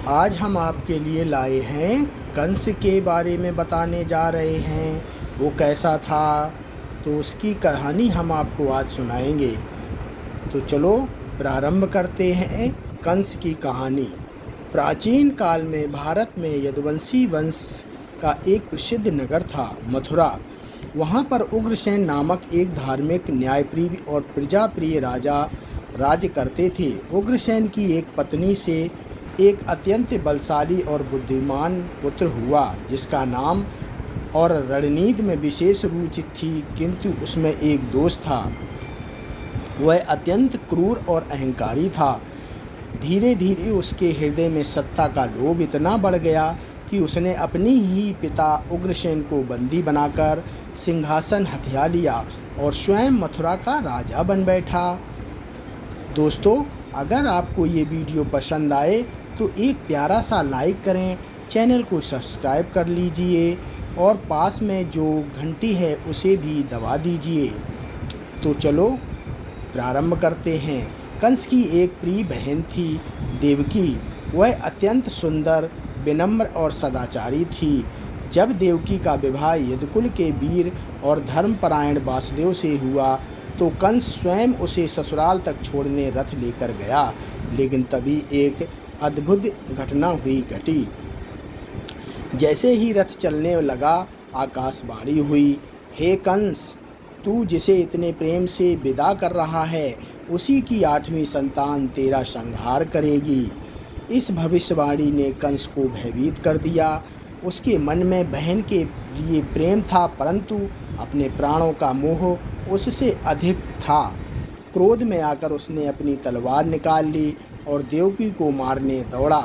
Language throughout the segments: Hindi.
आज हम आपके लिए लाए हैं कंस के बारे में बताने जा रहे हैं। वो कैसा था, तो उसकी कहानी हम आपको आज सुनाएंगे। तो चलो प्रारंभ करते हैं कंस की कहानी। प्राचीन काल में भारत में यदुवंशी वंश का एक प्रसिद्ध नगर था, मथुरा। वहाँ पर उग्रसेन नामक एक धार्मिक, न्यायप्रिय और प्रजाप्रिय राजा राज्य करते थे। उग्रसेन की एक पत्नी से एक अत्यंत बलशाली और बुद्धिमान पुत्र हुआ, जिसका नाम और रणनीति में विशेष रुचि थी, किंतु उसमें एक दोष था। वह अत्यंत क्रूर और अहंकारी था। धीरे धीरे उसके हृदय में सत्ता का लोभ इतना बढ़ गया कि उसने अपने ही पिता उग्रसेन को बंदी बनाकर सिंहासन हथिया लिया और स्वयं मथुरा का राजा बन बैठा। दोस्तों, अगर आपको ये वीडियो पसंद आए तो एक प्यारा सा लाइक करें, चैनल को सब्सक्राइब कर लीजिए और पास में जो घंटी है उसे भी दबा दीजिए। तो चलो प्रारंभ करते हैं। कंस की एक प्रिय बहन थी, देवकी। वह अत्यंत सुंदर, विनम्र और सदाचारी थी। जब देवकी का विवाह यदुकुल के वीर और धर्मपरायण वासुदेव से हुआ तो कंस स्वयं उसे ससुराल तक छोड़ने रथ लेकर गया। लेकिन तभी एक अद्भुत घटना घटी। जैसे ही रथ चलने लगा, आकाशवाणी हुई, हे कंस, तू जिसे इतने प्रेम से विदा कर रहा है, उसी की 8वीं संतान तेरा संहार करेगी। इस भविष्यवाणी ने कंस को भयभीत कर दिया। उसके मन में बहन के लिए प्रेम था, परंतु अपने प्राणों का मोह उससे अधिक था। क्रोध में आकर उसने अपनी तलवार निकाल ली और देवकी को मारने दौड़ा।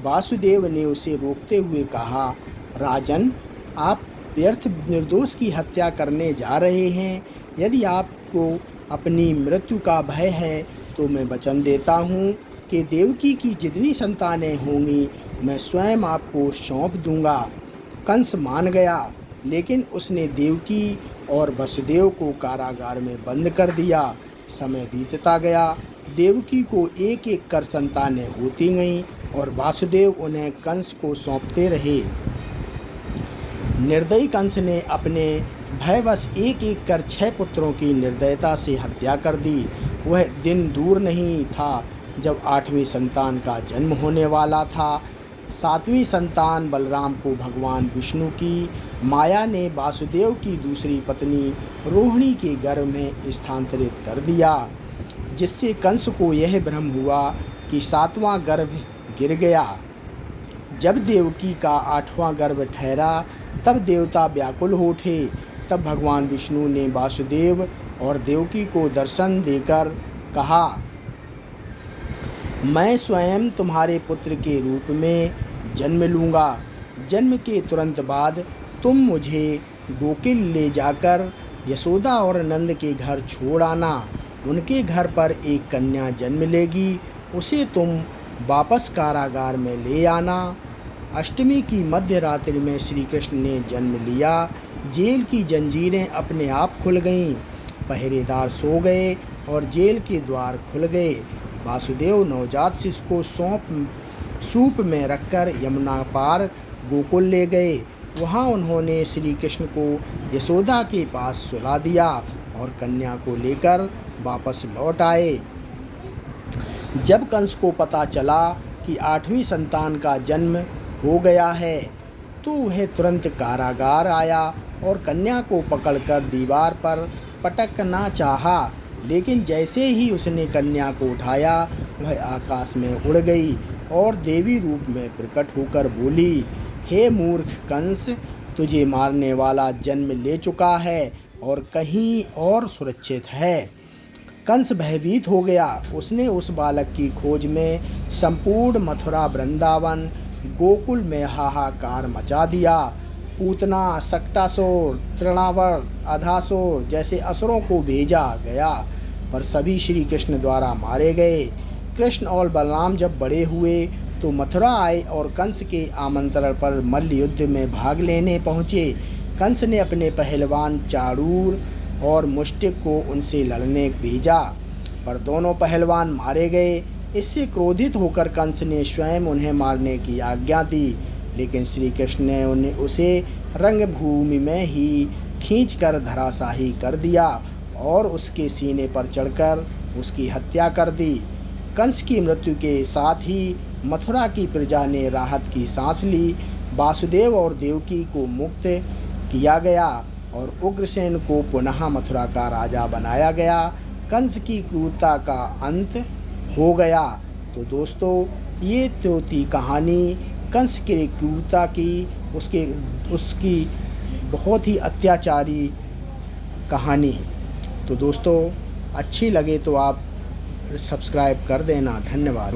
वासुदेव ने उसे रोकते हुए कहा, राजन, आप व्यर्थ निर्दोष की हत्या करने जा रहे हैं। यदि आपको अपनी मृत्यु का भय है तो मैं वचन देता हूँ कि देवकी की जितनी संतानें होंगी मैं स्वयं आपको सौंप दूंगा। कंस मान गया, लेकिन उसने देवकी और वसुदेव को कारागार में बंद कर दिया। समय बीतता गया, देवकी को एक एक कर संतानें होती गईं और वासुदेव उन्हें कंस को सौंपते रहे। निर्दयी कंस ने अपने भयवश एक एक कर 6 पुत्रों की निर्दयता से हत्या कर दी। वह दिन दूर नहीं था जब 8वीं संतान का जन्म होने वाला था। 7वीं संतान बलराम को भगवान विष्णु की माया ने वासुदेव की दूसरी पत्नी रोहिणी के गर्भ में स्थानांतरित कर दिया, जिससे कंस को यह भ्रम हुआ कि 7वां गर्भ गिर गया। जब देवकी का 8वां गर्भ ठहरा तब देवता व्याकुल हो उठे। तब भगवान विष्णु ने वासुदेव और देवकी को दर्शन देकर कहा, मैं स्वयं तुम्हारे पुत्र के रूप में जन्म लूँगा। जन्म के तुरंत बाद तुम मुझे गोकुल ले जाकर यशोदा और नंद के घर छोड़ आना। उनके घर पर एक कन्या जन्म लेगी, उसे तुम वापस कारागार में ले आना। अष्टमी की मध्य रात्रि में श्री कृष्ण ने जन्म लिया। जेल की जंजीरें अपने आप खुल गईं, पहरेदार सो गए और जेल के द्वार खुल गए। वासुदेव नवजात शिशु को सूप में रखकर यमुना पार गोकुल ले गए। वहाँ उन्होंने श्री कृष्ण को यशोदा के पास सुला दिया और कन्या को लेकर वापस लौट आए। जब कंस को पता चला कि 8वीं संतान का जन्म हो गया है तो वह तुरंत कारागार आया और कन्या को पकड़कर दीवार पर पटकना चाहा, लेकिन जैसे ही उसने कन्या को उठाया वह आकाश में उड़ गई और देवी रूप में प्रकट होकर बोली, हे मूर्ख कंस, तुझे मारने वाला जन्म ले चुका है और कहीं और सुरक्षित है। कंस भयभीत हो गया। उसने उस बालक की खोज में संपूर्ण मथुरा, वृंदावन, गोकुल में हाहाकार मचा दिया। पूतना, सक्टासुर, तृणावर्त, अधासुर जैसे असुरों को भेजा गया, पर सभी श्री कृष्ण द्वारा मारे गए। कृष्ण और बलराम जब बड़े हुए तो मथुरा आए और कंस के आमंत्रण पर मल्ल युद्ध में भाग लेने पहुँचे। कंस ने अपने पहलवान चारूर और मुष्टिक को उनसे लड़ने भेजा, पर दोनों पहलवान मारे गए। इससे क्रोधित होकर कंस ने स्वयं उन्हें मारने की आज्ञा दी, लेकिन श्री कृष्ण ने उसे रंगभूमि में ही खींचकर धराशाही कर दिया और उसके सीने पर चढ़कर उसकी हत्या कर दी। कंस की मृत्यु के साथ ही मथुरा की प्रजा ने राहत की सांस ली। वासुदेव और देवकी को मुक्त किया गया और उग्रसेन को पुनः मथुरा का राजा बनाया गया। कंस की क्रूरता का अंत हो गया। तो दोस्तों, ये तो थी कहानी कंस की क्रूरता की, उसकी बहुत ही अत्याचारी कहानी। तो दोस्तों, अच्छी लगे तो आप सब्सक्राइब कर देना। धन्यवाद।